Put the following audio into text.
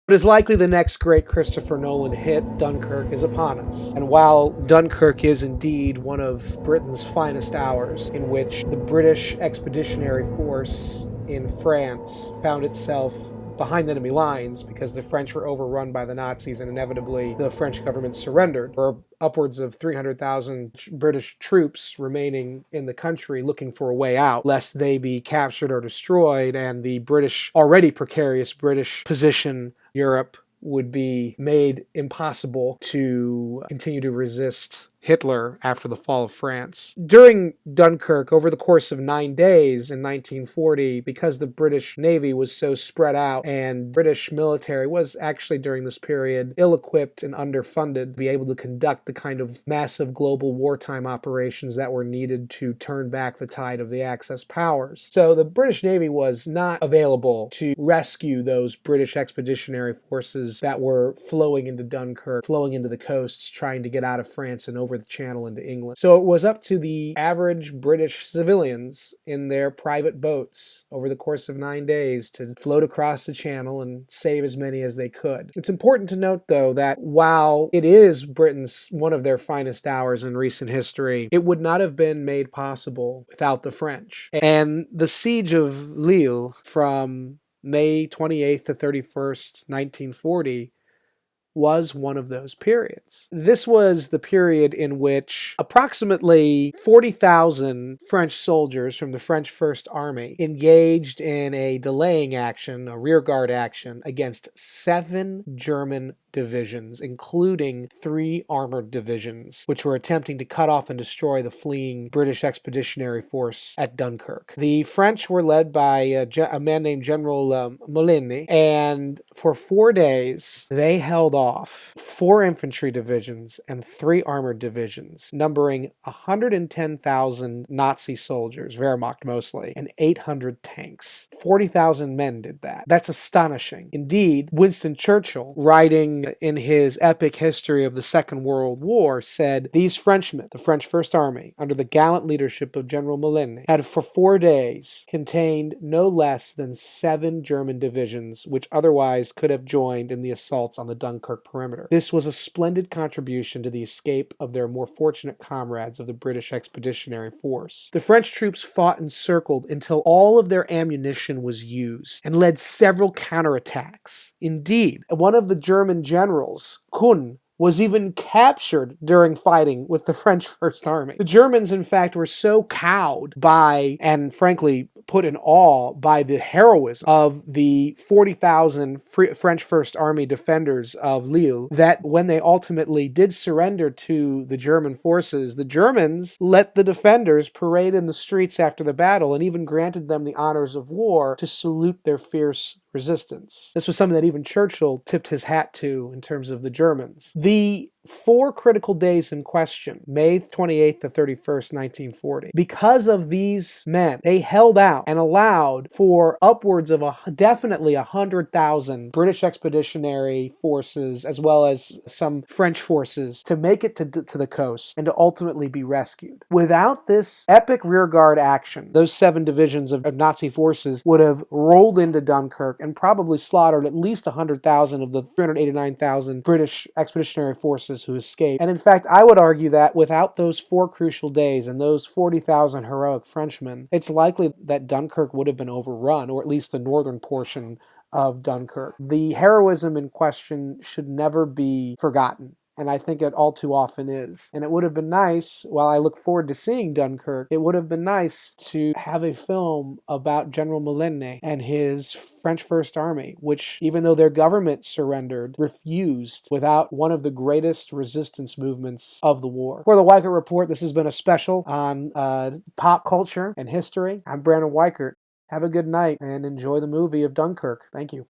It is likely the next great Christopher Nolan hit, Dunkirk, is upon us. And while Dunkirk is indeed one of Britain's finest hours, in which the British Expeditionary Force in France found itself behind enemy lines because the French were overrun by the Nazis and inevitably the French government surrendered. There were upwards of 300,000 British troops remaining in the country looking for a way out, lest they be captured or destroyed, and the already precarious British position in Europe would be made impossible to continue to resist Hitler after the fall of France. During Dunkirk, over the course of 9 days in 1940, because the British Navy was so spread out and British military was actually during this period ill-equipped and underfunded to be able to conduct the kind of massive global wartime operations that were needed to turn back the tide of the Axis powers. So the British Navy was not available to rescue those British expeditionary forces that were flowing into Dunkirk, flowing into the coasts, trying to get out of France and over the channel into England. So it was up to the average British civilians in their private boats over the course of 9 days to float across the channel and save as many as they could. It's important to note, though, that while it is Britain's one of their finest hours in recent history, it would not have been made possible without the French. And the Siege of Lille from May 28th to 31st, 1940, was one of those periods. This was the period in which approximately 40,000 French soldiers from the French First Army engaged in a delaying action, a rearguard action, against 7 German divisions, including 3 armored divisions, which were attempting to cut off and destroy the fleeing British Expeditionary Force at Dunkirk. The French were led by a man named General Nolan, and for 4 days they held off 4 infantry divisions and 3 armored divisions, numbering 110,000 Nazi soldiers, Wehrmacht mostly, and 800 tanks. 40,000 men did that. That's astonishing. Indeed, Winston Churchill, writing in his epic history of the Second World War, said, "These Frenchmen, the French First Army, under the gallant leadership of General Nolan, had for 4 days contained no less than 7 German divisions, which otherwise could have joined in the assaults on the Dunkirk perimeter. This was a splendid contribution to the escape of their more fortunate comrades of the British Expeditionary Force." The French troops fought encircled until all of their ammunition was used and led several counterattacks. Indeed, one of the German generals, Kuhn, was even captured during fighting with the French First Army. The Germans, in fact, were so cowed by, and frankly put in awe by, the heroism of the 40,000 French First Army defenders of Lille that when they ultimately did surrender to the German forces, the Germans let the defenders parade in the streets after the battle and even granted them the honors of war to salute their fierce resistance. This was something that even Churchill tipped his hat to in terms of the Germans. The 4 critical days in question, May 28th to 31st, 1940, because of these men, they held out and allowed for upwards of definitely 100,000 British expeditionary forces, as well as some French forces, to make it to the coast and to ultimately be rescued. Without this epic rearguard action, those 7 divisions of Nazi forces would have rolled into Dunkirk and probably slaughtered at least 100,000 of the 389,000 British expeditionary forces who escaped. And in fact, I would argue that without those 4 crucial days and those 40,000 heroic Frenchmen, it's likely that Dunkirk would have been overrun, or at least the northern portion of Dunkirk. The heroism in question should never be forgotten, and I think it all too often is. And it would have been nice, while I look forward to seeing Dunkirk, it would have been nice to have a film about General Nolan and his French First Army, which, even though their government surrendered, refused without one of the greatest resistance movements of the war. For the Weichert Report, this has been a special on pop culture and history. I'm Brandon Weichert. Have a good night and enjoy the movie of Dunkirk. Thank you.